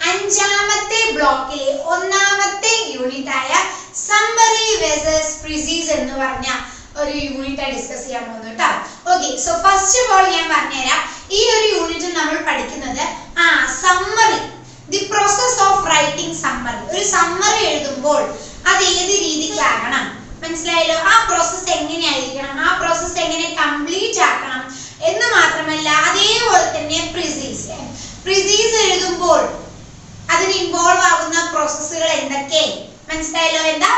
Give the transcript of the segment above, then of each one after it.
അഞ്ചാമത്തെ ബ്ലോക്കിലെ ഒന്നാമത്തെ യൂണിറ്റ് ആയ സമ്മറി വെസസ് പ്രിസീസ് എന്ന് പറഞ്ഞ ഒരു യൂണിറ്റ് ഡിസ്കസ് ചെയ്യാൻ പോകുന്നു കേട്ടോ. Okay, so first of all ഞാൻ പറഞ്ഞുതരാം. ഈ ഒരു യൂണിറ്റിൽ നമ്മൾ പഠിക്കുന്നത് summary, the process of writing summary. ഒരു സമ്മറി എഴുതുമ്പോൾ അത് ഏത് രീതിക്കാകണം, മനസ്സിലായല്ലോ? ആ പ്രോസസ് എങ്ങനെയായിരിക്കണം, ആ പ്രോസസ് എങ്ങനെ കംപ്ലീറ്റ് ആക്കണം എന്ന് മാത്രമല്ല, അതേപോലെ തന്നെ പ്രിസീസ് എഴുതുമ്പോൾ അതിന് ഇൻവോൾവ് ആകുന്ന പ്രോസസ്സുകൾ എന്തൊക്കെ, മനസ്സിലായല്ലോ? എന്താ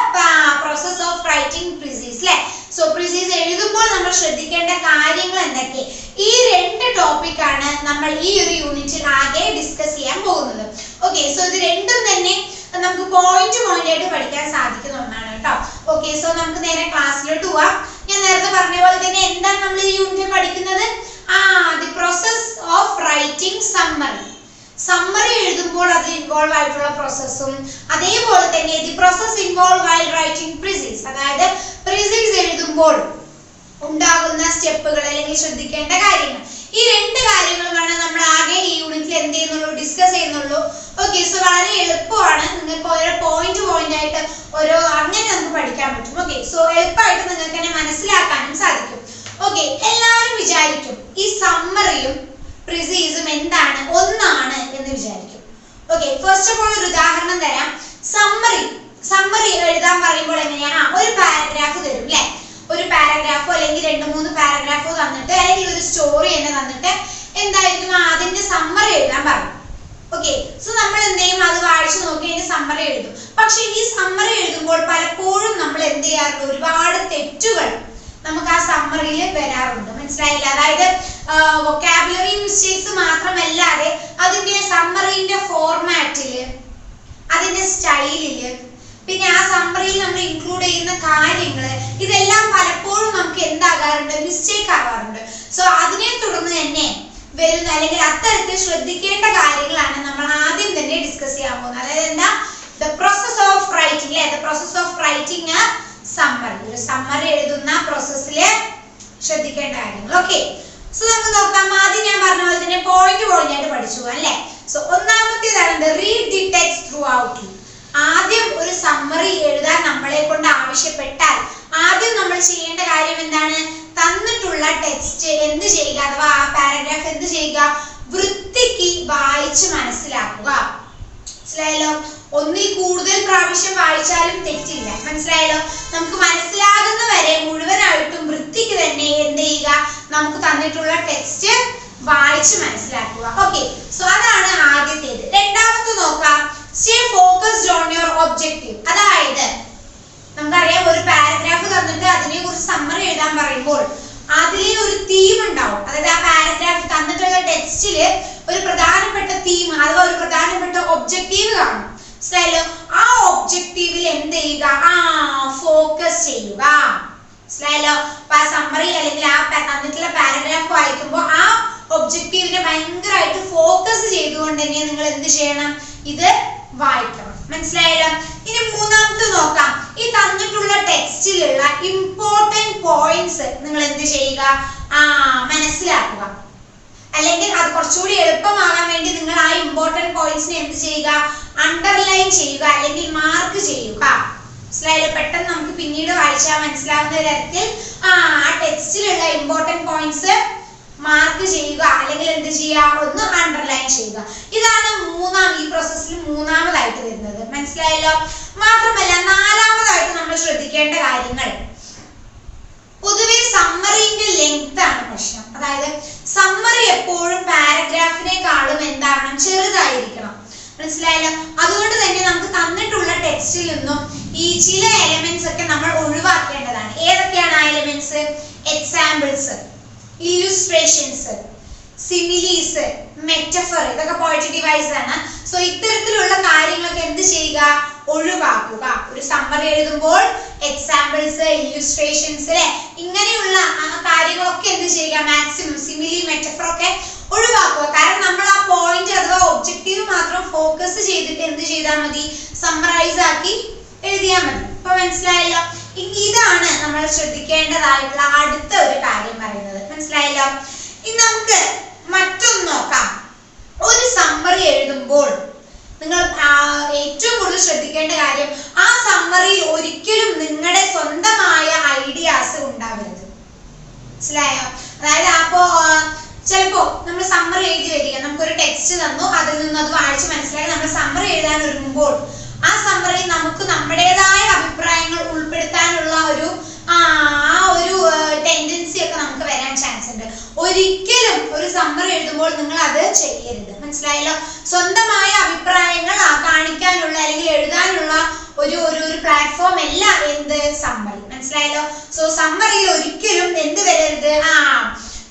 പ്രോസസ് ഓഫ് റൈറ്റിംഗ് പ്രിസീസ് അല്ലേ? സോ പ്രിസീസ് എഴുതുമ്പോൾ നമ്മൾ ശ്രദ്ധിക്കേണ്ട കാര്യങ്ങൾ എന്തൊക്കെ, ഈ രണ്ട് ടോപ്പിക്കാണ് നമ്മൾ ഈ ഒരു യൂണിറ്റിൽ ആകെ ഡിസ്കസ് ചെയ്യാൻ പോകുന്നത്. ഓക്കെ, സോ ഇത് രണ്ടും തന്നെ നമുക്ക് പോയിന്റ് ആയിട്ട് പഠിക്കാൻ സാധിക്കുന്ന ഒന്നാണ് കേട്ടോ. ഓക്കെ, സോ നമുക്ക് നേരെ ക്ലാസ്സിലോട്ട് പോവാം. ഞാൻ നേരത്തെ പറഞ്ഞ പോലെ തന്നെ എന്താണ് നമ്മൾ ഈ യൂണിറ്റിൽ പഠിക്കുന്നത്? The process of writing summary. Summary എഴുതുമ്പോൾ അത് ഇൻവോൾവ് ആയിട്ടുള്ള പ്രോസസ്സും, അതേപോലെ തന്നെ the process involve while writing precis, അതായത് പ്രിസീസ് എഴുതുമ്പോൾ ഉണ്ടാകുന്ന സ്റ്റെപ്പുകൾ അല്ലെങ്കിൽ ശ്രദ്ധിക്കേണ്ട കാര്യങ്ങൾ. ഈ രണ്ട് കാര്യങ്ങളുമാണ് നമ്മൾ ആകെ ഈ യൂണിറ്റിൽ എന്ത് ചെയ്യുന്നുള്ളൂ, ഡിസ്കസ് ചെയ്യുന്നുള്ളൂ. ഓക്കെ, സോ വളരെ എളുപ്പമാണ്. നിങ്ങൾക്ക് ഓരോ പോയിന്റ് ആയിട്ട് ഓരോ അങ്ങനെ നമുക്ക് പഠിക്കാൻ പറ്റും. ഓക്കെ, സോ എളുപ്പമായിട്ട് നിങ്ങൾക്ക് തന്നെ മനസ്സിലാക്കാനും സാധിക്കും. ഓക്കെ, എല്ലാവരും വിചാരിക്കും ഈ സമ്മറിയും പ്രിസീസും എന്താണ്, ഒന്നാണ് എന്ന് വിചാരിക്കും. ഓക്കെ, ഫസ്റ്റ് ഓഫ് ഓൾ ഒരു ഉദാഹരണം തരാം. സമ്മറി എഴുതാൻ പറയുമ്പോൾ എങ്ങനെയാണ്, ഒരു പാരഗ്രാഫ് തരും അല്ലെ, ഒരു പാരഗ്രാഫോ അല്ലെങ്കിൽ 2-3 പാരഗ്രാഫോ തന്നിട്ട്, അല്ലെങ്കിൽ ഒരു സ്റ്റോറി തന്നെ തന്നിട്ട് എന്തായിരിക്കും അതിന്റെ സമ്മറി എഴുതാൻ പറയും. ഓക്കെ, സോ നമ്മൾ എന്ത് ചെയ്യും, അത് വായിച്ചു നോക്കി അതിന്റെ സമ്മറി എഴുതും. പക്ഷെ ഈ സമ്മറി എഴുതുമ്പോൾ പലപ്പോഴും നമ്മൾ എന്ത് ചെയ്യാറുണ്ട്, ഒരുപാട് തെറ്റുകൾ നമുക്ക് ആ സമ്മറിയിൽ വരാറുണ്ട്, മനസ്സിലായില്ല? അതായത് വൊക്കാബുലറി മിസ്റ്റേക്സ് മാത്രമല്ലാതെ അതിന്റെ സമ്മറിന്റെ ഫോർമാറ്റില്, അതിന്റെ സ്റ്റൈലില്, പിന്നെ ആ സമ്മറിയിൽ നമ്മൾ ഇൻക്ലൂഡ് ചെയ്യുന്ന കാര്യങ്ങള്, ഇതെല്ലാം പലപ്പോഴും നമുക്ക് എന്താകാറുണ്ട്, മിസ്റ്റേക്ക് ആവാറുണ്ട്. സോ അതിനെ തുടർന്ന് തന്നെ വരുന്ന അല്ലെങ്കിൽ അത്തരത്തിൽ ശ്രദ്ധിക്കേണ്ട കാര്യങ്ങളാണ് നമ്മൾ ആദ്യം തന്നെ ഡിസ്കസ് ചെയ്യാൻ പോകുന്നത്. അതായത് എന്താ, ദ പ്രോസസ് ഓഫ് റൈറ്റിംഗ് അല്ലെ, the process of writing summary. ഒരു സമ്മറി എഴുതുന്ന പ്രോസസ്സില് ശ്രദ്ധിക്കേണ്ട കാര്യങ്ങൾ. ഓക്കെ, സോ നമുക്ക് നോക്കാം. ആദ്യം ഞാൻ പറഞ്ഞ പോലെ തന്നെ പോയിന്റ് ആയിട്ട് പഠിച്ചു അല്ലെ. സോ ഒന്നാമത്തേതാണ് read the text throughout. ആദ്യം ഒരു സമ്മറി എഴുതാൻ നമ്മളെ കൊണ്ട് ആവശ്യപ്പെട്ടാൽ ആദ്യം നമ്മൾ ചെയ്യേണ്ട കാര്യം എന്താണ്, തന്നിട്ടുള്ള ടെക്സ്റ്റ് എന്ത് ചെയ്യുക, അഥവാ ആ പാരഗ്രാഫ് എന്ത് ചെയ്യുക, വൃത്തിക്ക് വായിച്ച് മനസ്സിലാക്കുക. മനസ്സിലായല്ലോ? ഒന്നിൽ കൂടുതൽ പ്രാവശ്യം വായിച്ചാലും തെറ്റില്ല, മനസ്സിലായല്ലോ? നമുക്ക് മനസ്സിലാകുന്ന വരെ മുഴുവനായിട്ടും വൃത്തിക്ക് തന്നെ എന്ത് ചെയ്യുക, നമുക്ക് തന്നിട്ടുള്ള ടെക്സ്റ്റ് വായിച്ച് മനസ്സിലാക്കുക. ഓക്കെ, സോ അതാണ് ആദ്യത്തേത്. രണ്ടാമത്തെ നോക്കാം, stay focused on your objective. അതായത് നമുക്കറിയാം, ഒരു പാരഗ്രാഫ് തന്നിട്ട് അതിനെ കുറിച്ച് സമ്മറി എഴുതാൻ പറയുമ്പോൾ അതിലെ ഒരു തീം ഉണ്ടാവും. അതായത് ആ പാരഗ്രാഫ് തന്നിട്ടുള്ള ടെക്സ്റ്റില് ഒരു പ്രധാനപ്പെട്ട തീം അഥവാ ഒരു പ്രധാനപ്പെട്ട ഒബ്ജക്റ്റീവ് കാണും, മനസ്സിലായല്ലോ? ആ ഒബ്ജക്റ്റീവിൽ എന്ത് ചെയ്യുക, ഫോക്കസ് ചെയ്യുക, മനസ്സിലായല്ലോ? അപ്പൊ ആ സമ്മറി അല്ലെങ്കിൽ ആ തന്നിട്ടുള്ള പാരഗ്രാഫ് വായിക്കുമ്പോൾ ആ ഒബ്ജക്റ്റീവിനെ ഭയങ്കരമായിട്ട് ഫോക്കസ് ചെയ്തുകൊണ്ട് തന്നെ നിങ്ങൾ എന്ത് ചെയ്യണം, ഇത് വായിക്കണം, മനസ്സിലായല്ലോ? ഇനി മൂന്നാമത്തെ നോക്കാം. ഈ തന്നിട്ടുള്ള ടെക്സ്റ്റിലുള്ള ഇമ്പോർട്ടന്റ് പോയിന്റ്സ് നിങ്ങൾ എന്ത് ചെയ്യുക, മനസ്സിലാക്കുക. അല്ലെങ്കിൽ അത് കുറച്ചുകൂടി എളുപ്പമാകാൻ വേണ്ടി നിങ്ങൾ ആ ഇമ്പോർട്ടന്റ് പോയിന്റ്സിനെ എന്ത് ചെയ്യുക, അണ്ടർലൈൻ ചെയ്യുക അല്ലെങ്കിൽ മാർക്ക് ചെയ്യുക, മനസ്സിലായല്ലോ? പെട്ടെന്ന് നമുക്ക് പിന്നീട് വായിച്ചാൽ മനസ്സിലാവുന്ന തരത്തിൽ ആ ടെക്സ്റ്റിലുള്ള ഇമ്പോർട്ടന്റ് പോയിന്റ്സ് മാർക്ക് ചെയ്യുക അല്ലെങ്കിൽ എന്ത് ചെയ്യുക, ഒന്ന് അണ്ടർലൈൻ ചെയ്യുക. ഇതാണ് ഈ പ്രോസസ്സിൽ മൂന്നാമതായിട്ട് വരുന്നത്, മനസ്സിലായല്ലോ? മാത്രമല്ല നാലാമതായിട്ട് നമ്മൾ ശ്രദ്ധിക്കേണ്ട കാര്യങ്ങൾ, പൊതുവെ സമ്മറിന്റെ ലെങ്ത് ആണ് പ്രശ്നം. അതായത് സമ്മറി എപ്പോഴും പാരഗ്രാഫിനെക്കാളും എന്താണ്, ചെറുതായിരിക്കണം. മനസ്സിലായല്ലോ? അതുകൊണ്ട് തന്നെ നമുക്ക് തന്നിട്ടുള്ള ടെക്സ്റ്റിൽ നിന്നും ഈ ചില എലമെന്റ്സ് ഒക്കെ നമ്മൾ ഒഴിവാക്കേണ്ടതാണ്. ഏതൊക്കെയാണ് ആ elements? Examples, illustrations, similes, metaphor, ഇതൊക്കെ പോയറ്റിക് ഡിവൈസ് ആണ്. സോ ഇത്തരത്തിലുള്ള കാര്യങ്ങളൊക്കെ എന്ത് ചെയ്യുക? ഒഴിവാക്കുക. ഒരു സമ്മറി എഴുതുമ്പോൾ എക്സാമ്പിൾസ്, ഇല്ലുസ്ട്രേഷൻസ് ഇങ്ങനെയുള്ള കാര്യങ്ങളൊക്കെ എന്ത് ചെയ്യുക? മാക്സിമം സിമിലി, മെറ്റഫർ ഒക്കെ ഒഴിവാക്കുക. കാരണം നമ്മൾ ആ പോയിന്റ് അഥവാ ഒബ്ജക്റ്റീവ് മാത്രം ഫോക്കസ് ചെയ്തിട്ട് എന്ത് ചെയ്താൽ മതി? സമ്മറൈസ് ആക്കി എഴുതിയാൽ മതി. ഇപ്പൊ മനസ്സിലായല്ലോ? ഇതാണ് നമ്മൾ ശ്രദ്ധിക്കേണ്ടതായിട്ടുള്ള അടുത്ത ഒരു കാര്യം പറയുന്നത്. മനസ്സിലായല്ലോ? ഇനി നമുക്ക് മറ്റൊന്ന് നോക്കാം. ഒരു സമ്മറി എഴുതുമ്പോൾ നിങ്ങൾ ഏറ്റവും കൂടുതൽ ശ്രദ്ധിക്കേണ്ട കാര്യം, ആ സമ്മറിയിൽ ഒരിക്കലും നിങ്ങളുടെ സ്വന്തമായ ഐഡിയാസ് ഉണ്ടാവരുത്. മനസ്സിലായോ? അതായത് അപ്പോ ചിലപ്പോ നമ്മൾ സമ്മറി എഴുതി വരിക, നമുക്കൊരു ടെക്സ്റ്റ് തന്നു, അതിൽ നിന്ന് അത് വായിച്ച് മനസ്സിലാക്കി നമ്മൾ സമ്മറി എഴുതാൻ ഒരുങ്ങുമ്പോൾ ആ സമ്മറി നമുക്ക് നമ്മുടേതായ അഭിപ്രായങ്ങൾ ഉൾപ്പെടുത്താനുള്ള ഒരു ടെൻഡൻസി ഒക്കെ നമുക്ക് വരാൻ ചാൻസ് ഉണ്ട്. ഒരിക്കലും ഒരു സമ്മറി എഴുതുമ്പോൾ നിങ്ങൾ അത് ചെയ്യരുത്. മനസ്സിലായല്ലോ? സ്വന്തമായ അഭിപ്രായങ്ങൾ കാണിക്കാനുള്ള അല്ലെങ്കിൽ എഴുതാനുള്ള ഒരു പ്ലാറ്റ്ഫോം അല്ല എന്ത്? സമ്മറി. മനസ്സിലായല്ലോ? സോ സമ്മറിയിൽ ഒരിക്കലും എന്ത് വരരുത്?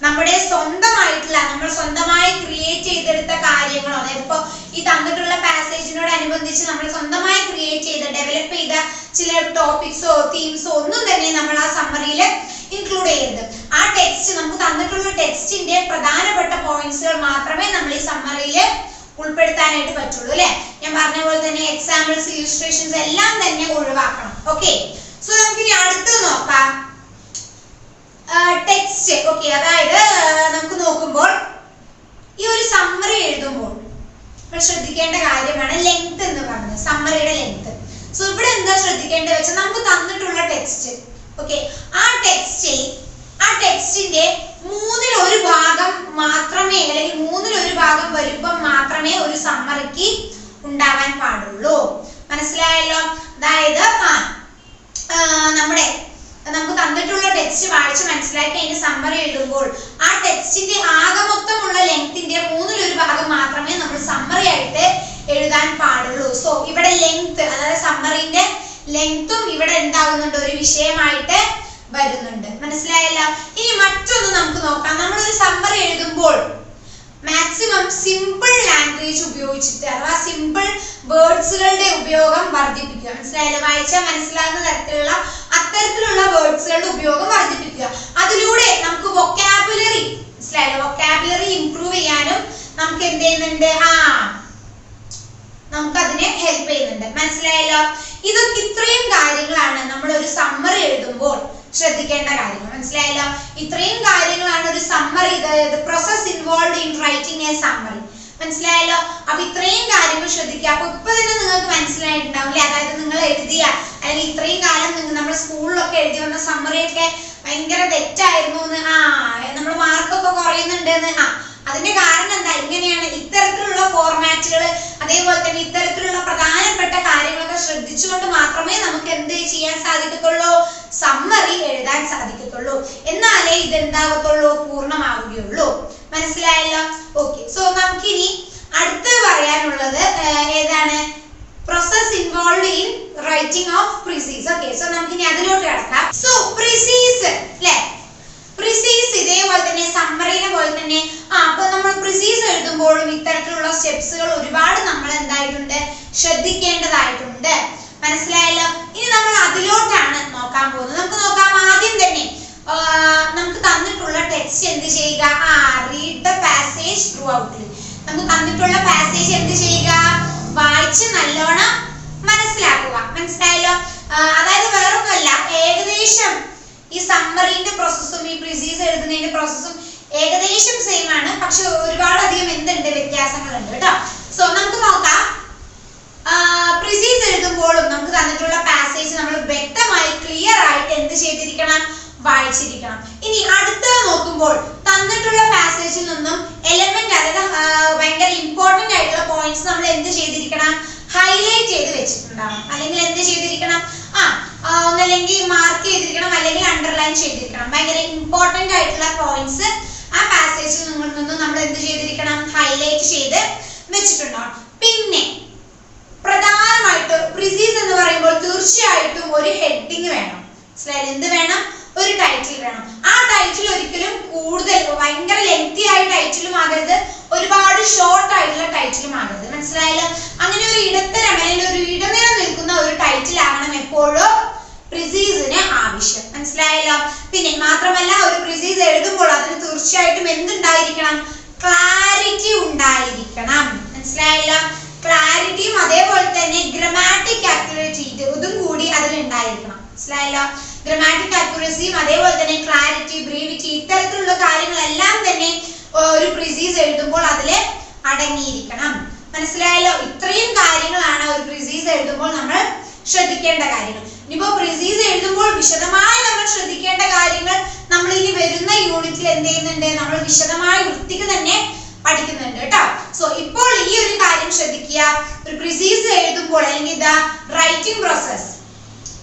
നമ്മുടെ സ്വന്തമായിട്ടുള്ള, നമ്മൾ സ്വന്തമായി ക്രിയേറ്റ് ചെയ്തെടുത്ത കാര്യങ്ങളോ, അതായത് ഇപ്പൊ ഈ തന്നിട്ടുള്ള പാസേജിനോട് അനുബന്ധിച്ച് നമ്മൾ സ്വന്തമായി ക്രിയേറ്റ് ചെയ്ത, ഡെവലപ്പ് ചെയ്ത ചില ടോപ്പിക്സോ തീംസോ ഒന്നും തന്നെ നമ്മൾ ആ സമ്മറിയിൽ ഇൻക്ലൂഡ് ചെയ്യരുത്. ആ ടെക്സ്റ്റ്, നമുക്ക് തന്നിട്ടുള്ള ടെക്സ്റ്റിന്റെ പ്രധാനപ്പെട്ട പോയിന്റ്സുകൾ മാത്രമേ നമ്മൾ ഈ സമ്മറിയിൽ ഉൾപ്പെടുത്താനായിട്ട് പറ്റുള്ളൂ. അല്ലെ? ഞാൻ പറഞ്ഞ പോലെ തന്നെ എക്സാമ്പിൾസ്, ഇല്ലുസ്ട്രേഷൻസ് എല്ലാം തന്നെ ഒഴിവാക്കണം. ഓക്കെ, സോ നമുക്ക് ഇനി അടുത്തത് നോക്കാം. ടെക്സ്റ്റ്. ഓക്കെ, അതായത് നമുക്ക് നോക്കുമ്പോൾ ഈ ഒരു സമ്മറി എഴുതുമ്പോൾ നമ്മൾ ശ്രദ്ധിക്കേണ്ട കാര്യമാണ് ലെങ്ത് എന്ന് പറയുന്നത്, സമ്മറിയുടെ ലെങ്ത്. സോ ഇവിടെ എന്താ ശ്രദ്ധിക്കേണ്ടത് വെച്ചാൽ, നമുക്ക് തന്നിട്ടുള്ള ടെക്സ്റ്റ്, ഓക്കെ, ആ ടെക്സ്റ്റിന്റെ 1/3 ഭാഗം മാത്രമേ, അല്ലെങ്കിൽ 1/3 ഭാഗം വലുപ്പം മാത്രമേ ഒരു സമ്മറിക്ക് ഉണ്ടാവാൻ പാടുള്ളൂ. മനസ്സിലായല്ലോ? അതായത് നമുക്ക് തന്നിട്ടുള്ള ടെക്സ്റ്റ് വായിച്ച് മനസ്സിലാക്കി അതിന്റെ സമ്മറി എഴുതുമ്പോൾ ആ ടെക്സ്റ്റിന്റെ ആകെ മൊത്തമുള്ള ലെങ്ത്തിന്റെ 1/3 ഭാഗം മാത്രമേ നമ്മൾ സമ്മറി ആയിട്ട് എഴുതാൻ പാടുള്ളൂ. സോ ഇവിടെ ലെങ്ത്, അതായത് സമ്മറിന്റെ ലെങ്ത്തും ഇവിടെ എന്താകുന്നുണ്ട്? ഒരു വിഷയമായിട്ട് വരുന്നുണ്ട്. മനസ്സിലായല്ലോ? ഇനി മറ്റൊന്ന് നമുക്ക് നോക്കാം. നമ്മളൊരു സമ്മറി എഴുതുമ്പോൾ മാക്സിമം സിമ്പിൾ ലാംഗ്വേജ് ഉപയോഗിച്ചിട്ട്, അഥവാ സിമ്പിൾ വേർഡ്സുകളുടെ ഉപയോഗം വർദ്ധിപ്പിക്കുക. മനസ്സിലായല്ലോ? വായിച്ചാൽ മനസ്സിലാകുന്ന തരത്തിലുള്ള അത്തരത്തിലുള്ള വേർഡ്സുകളുടെ ഉപയോഗം വർദ്ധിപ്പിക്കുക. അതിലൂടെ നമുക്ക് വൊക്കാബുലറി, മനസ്സിലായല്ലോ, വൊക്കാബുലറി ഇംപ്രൂവ് ചെയ്യാനും നമുക്ക് എന്ത് ചെയ്യുന്നുണ്ട്? നമുക്ക് അതിനെ ഹെൽപ്പ് ചെയ്യുന്നുണ്ട്. മനസ്സിലായല്ലോ? ഇത്രയും കാര്യങ്ങളാണ് നമ്മൾ ഒരു സമ്മറി എഴുതുമ്പോൾ ശ്രദ്ധിക്കേണ്ട കാര്യങ്ങൾ. മനസ്സിലായല്ലോ? ഇത്രയും കാര്യങ്ങളാണ് ഒരു summary, the process involved in writing a summary. മനസ്സിലായല്ലോ? അപ്പൊ ഇത്രയും കാര്യങ്ങൾ ശ്രദ്ധിക്കുക. അപ്പൊ ഇപ്പൊ തന്നെ നിങ്ങൾക്ക് മനസ്സിലായിട്ടുണ്ടാവും അല്ലെ? അതായത് നിങ്ങൾ എഴുതിയ, അല്ലെങ്കിൽ ഇത്രയും കാലം നമ്മൾ സ്കൂളിലൊക്കെ എഴുതി വന്ന സമ്മറി ഒക്കെ ഭയങ്കര തെറ്റായിരുന്നു എന്ന്, നമ്മൾ മാർക്കൊക്കെ കുറയുന്നുണ്ട് എന്ന്. അതിന്റെ കാരണം എന്താ? ഇങ്ങനെയാണ്. ഇത്തരത്തിലുള്ള ഫോർമാറ്റുകൾ, അതേപോലെ തന്നെ ഇത്തരത്തിലുള്ള പ്രധാനപ്പെട്ട കാര്യങ്ങളൊക്കെ ശ്രദ്ധിച്ചുകൊണ്ട് മാത്രമേ നമുക്ക് എന്ത് ചെയ്യാൻ സാധിക്കത്തുള്ളൂ? സമ്മറി എഴുതാൻ സാധിക്കത്തുള്ളൂ. എന്നാലേ ഇതെന്താകത്തുള്ളൂ? പൂർണ്ണമാവുകയുള്ളൂ. മനസ്സിലായല്ലോ? ഓക്കെ, സോ നമുക്കിനി അടുത്ത് പറയാനുള്ളത് ഏതാണ്? Process involved in writing of precis. Okay, so നമുക്കിനി അതിലോട്ട് കിടക്കാം. സോ പ്രിസീസ് അല്ലെ? പ്രിസീസ് ഇതേപോലെ തന്നെ സമ്മറിനെ പോലെ തന്നെ അപ്പൊ നമ്മൾ പ്രിസീസ് എഴുതുമ്പോഴും ഇത്തരത്തിലുള്ള സ്റ്റെപ്സുകൾ ഒരുപാട് നമ്മൾ എന്തായിട്ടുണ്ട്? ശ്രദ്ധിക്കേണ്ടതായിട്ടുണ്ട്. മനസ്സിലായല്ലോ? ഇനി നമ്മൾ അതിലോട്ടാണ് നോക്കാൻ പോകുന്നത്. നമുക്ക് നോക്കാം. ആദ്യം തന്നെ നമുക്ക് തന്നിട്ടുള്ള ടെക്സ്റ്റ് എന്ത് ചെയ്യുക? Read the passage thoroughly. നമുക്ക് തന്നിട്ടുള്ള പാസേജ് എന്ത് ചെയ്യുക? വായിച്ച് നല്ലോണം മനസ്സിലാക്കുക. മനസ്സിലായല്ലോ? അതായത് വേറൊന്നുമല്ല, ഏകദേശം ഈ സമ്മറിന്റെ പ്രോസസ്സും ഈ പ്രിസീസ് എഴുതുന്നതിന്റെ പ്രോസസ്സും ഏകദേശം സെയിം ആണ്. പക്ഷെ ഒരുപാടധികം എന്തുണ്ട്? വ്യത്യാസങ്ങളുണ്ട് കേട്ടോ. സോ നമുക്ക് നോക്കാം. പ്രിസീസ് എഴുതുമ്പോഴും നമുക്ക് തന്നിട്ടുള്ള പാസേജ് നമ്മൾ വ്യക്തമായി ക്ലിയർ ആയിട്ട് എന്ത് ചെയ്തിരിക്കണം? വായിച്ചിരിക്കണം. ഇനി അടുത്തത് നോക്കുമ്പോൾ തന്നിട്ടുള്ള പാസേജിൽ നിന്നും എലമെന്റ്, അതായത് ഭയങ്കര ഇമ്പോർട്ടന്റ് ആയിട്ടുള്ള പോയിന്റ്സ് നമ്മൾ എന്ത് ചെയ്തിരിക്കണം? ഹൈലൈറ്റ് ചെയ്ത് വെച്ചിട്ടുണ്ടാവണം. അല്ലെങ്കിൽ എന്ത് ചെയ്തിരിക്കണം? ഒന്നല്ലെങ്കിൽ മാർക്ക് ചെയ്തിരിക്കണം, അല്ലെങ്കിൽ അണ്ടർലൈൻ ചെയ്തിരിക്കണം. ഭയങ്കര ഇമ്പോർട്ടന്റ് ആയിട്ടുള്ള പോയിന്റ്സ് ആ പാസേജിൽ നിന്നും നമ്മൾ എന്ത് ചെയ്തിരിക്കണം? ഹൈലൈറ്റ് ചെയ്ത് വെച്ചിട്ടുണ്ടാവണം. പിന്നെ മനസ്സിലായല്ലോ? അങ്ങനെ ഒരു ഇടത്തരം അല്ലെങ്കിൽ ഒരു ഇടനില നിൽക്കുന്ന ഒരു ടൈറ്റിൽ ആകണം എപ്പോഴും പ്രിസീസിന് ആവശ്യം. മനസ്സിലായല്ലോ? പിന്നെ മാത്രമല്ല ഒരു പ്രിസീസ് എഴുതുമ്പോൾ അതിന് തീർച്ചയായിട്ടും എന്തുണ്ടായിരിക്കണം? ക്ലാരിറ്റി ഉണ്ടായിരിക്കണം. മനസ്സിലായല്ലോ? ക്ലാരിറ്റിയും അതേപോലെ തന്നെ ഗ്രമാറ്റിക് അക്യുറസി ഇതും കൂടി അതിൽ ഉണ്ടായിരിക്കണം. മനസ്സിലായല്ലോ? ഗ്രമാറ്റിക് അക്യുറസിയും അതേപോലെ തന്നെ ക്ലാരിറ്റി, ബ്രീവിറ്റി ഇത്തരത്തിലുള്ള കാര്യങ്ങളെല്ലാം തന്നെ ഒരു പ്രിസീസ് എഴുതുമ്പോൾ അതിൽ അടങ്ങിയിരിക്കണം. മനസ്സിലായല്ലോ? ഇത്രയും കാര്യങ്ങളാണ് ഒരു പ്രിസീസ് എഴുതുമ്പോൾ നമ്മൾ ശ്രദ്ധിക്കേണ്ട കാര്യങ്ങൾ. ഇനിയിപ്പോ പ്രിസീസ് എഴുതുമ്പോൾ വിശദമായി നമ്മൾ ശ്രദ്ധിക്കേണ്ട കാര്യങ്ങൾ നമ്മൾ ഇനി വരുന്ന യൂണിറ്റിൽ എന്ത് ചെയ്യുന്നുണ്ട്? നമ്മൾ വിശദമായി വൃത്തിക്ക് തന്നെ പഠിക്കുന്നുണ്ട് കേട്ടോ. സോ ഇപ്പോൾ ഈ ഒരു കാര്യം ശ്രദ്ധിക്കുക. ഒരു പ്രിസീസ് എഴുതുമ്പോൾ അല്ലെങ്കിൽ റൈറ്റിംഗ് പ്രോസസ്,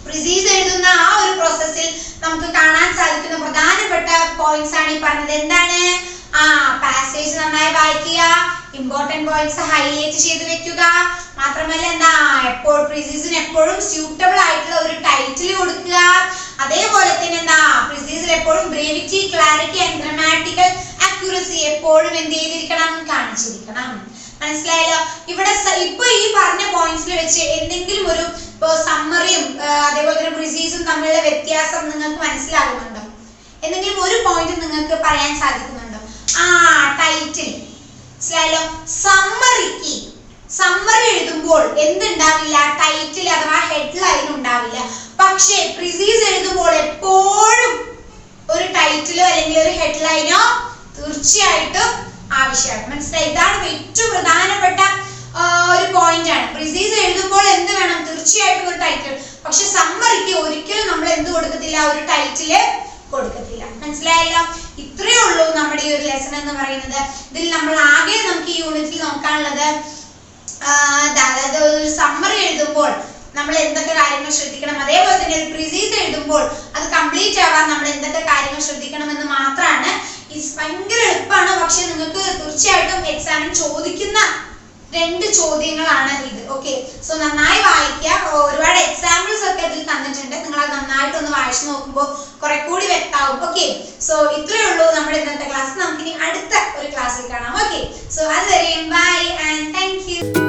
പ്രിസീസ് എഴുതുന്ന ആ ഒരു പ്രോസസ്സിൽ നമുക്ക് കാണാൻ സാധിക്കുന്ന പ്രധാനപ്പെട്ട പോയിന്റ്സ് ആണ് ഈ പറഞ്ഞത്. എന്താണ്? പാസേജ് നന്നായി വായിക്കുക, ഇമ്പോർട്ടന്റ് പോയിന്റ്സ് ഹൈലൈറ്റ് ചെയ്ത് വെക്കുക, മാത്രമല്ല എപ്പോൾ പ്രിസീസിന് എപ്പോഴും സ്യൂട്ടബിൾ ആയിട്ടുള്ള ഒരു ടൈറ്റിൽ കൊടുക്കുക, അതേപോലെ തന്നെ പ്രിസീസിൽ എപ്പോഴും ബ്രീവിറ്റി, ക്ലാരിറ്റി ആൻഡ് ഗ്രമാറ്റിക്കൽ അക്യുറസി എപ്പോഴും എന്ത് ചെയ്തിരിക്കണം? കാണിച്ചിരിക്കണം. മനസ്സിലായല്ലോ? ഇവിടെ ഇപ്പൊ ഈ പറഞ്ഞ പോയിന്റ്സിൽ വെച്ച് എന്തെങ്കിലും ഒരു സമ്മറിയും അതേപോലെ തന്നെ പ്രിസീസും തമ്മിലുള്ള വ്യത്യാസം നിങ്ങൾക്ക് മനസ്സിലാകുന്നുണ്ടോ? എന്തെങ്കിലും ഒരു പോയിന്റ് നിങ്ങൾക്ക് പറയാൻ സാധിക്കുന്നുണ്ടോ? ടൈറ്റിൽ. മനസ്സിലായല്ലോ? സമ്മറി എഴുതുമ്പോൾ എന്തുണ്ടാവില്ല? ടൈറ്റിൽ അഥവാ ഹെഡ്ലൈൻ ഉണ്ടാവില്ല. പക്ഷേ പ്രിസീസ് എഴുതുമ്പോൾ എപ്പോഴും ഒരു ടൈറ്റിലോ അല്ലെങ്കിൽ ഒരു ഹെഡ്ലൈനോ തീർച്ചയായിട്ടും ആവശ്യമാണ്. മനസ്സിലായി? ഇതാണ് ഏറ്റവും പ്രധാനപ്പെട്ട ഒരു പോയിന്റ് ആണ്. പ്രിസീസ് എഴുതുമ്പോൾ എന്ത് വേണം? തീർച്ചയായിട്ടും ഒരു ടൈറ്റിൽ. പക്ഷെ സമ്മറിക്ക് ഒരിക്കലും നമ്മൾ എന്ത് കൊടുക്കത്തില്ല? ഒരു ടൈറ്റില് കൊടുക്കത്തില്ല. മനസ്സിലായല്ലോ? ഇത്രയേ ഉള്ളൂ നമ്മുടെ ഈ ഒരു ലെസൺ എന്ന് പറയുന്നത്. ഇതിൽ നമ്മൾ ആകെ നമുക്ക് ഈ യൂണിറ്റിൽ നോക്കാനുള്ളത് അതായത് ഒരു സമ്മറി എഴുതുമ്പോൾ നമ്മൾ എന്തൊക്കെ കാര്യങ്ങൾ ശ്രദ്ധിക്കണം, അതേപോലെ തന്നെ ഒരു പ്രിസീസ് എഴുതുമ്പോൾ അത് കംപ്ലീറ്റ് ആവാൻ നമ്മൾ എന്തൊക്കെ കാര്യങ്ങൾ ശ്രദ്ധിക്കണം എന്ന് മാത്രമാണ്. ഭയങ്കര എളുപ്പമാണ്, പക്ഷെ നിങ്ങൾക്ക് തീർച്ചയായിട്ടും എക്സാമിന് ചോദിക്കുന്ന 2 ചോദ്യങ്ങളാണ് ഇത്. ഓക്കെ, സോ നന്നായി വായിക്കുക. ഒരുപാട് എക്സാമ്പിൾസ് ഒക്കെ ഇതിൽ തന്നിട്ടുണ്ട്. നിങ്ങൾ അത് നന്നായിട്ടൊന്ന് വായിച്ചു നോക്കുമ്പോൾ കുറെ കൂടി വ്യക്തമാവും. ഓക്കെ, സോ ഇത്രയേ ഉള്ളൂ നമ്മുടെ ഇന്നത്തെ ക്ലാസ്. നമുക്കിനി അടുത്ത ഒരു ക്ലാസ്സിൽ കാണാം. ഓക്കെ, സോ അതുവരെയും ബൈ ആൻഡ് താങ്ക് യു.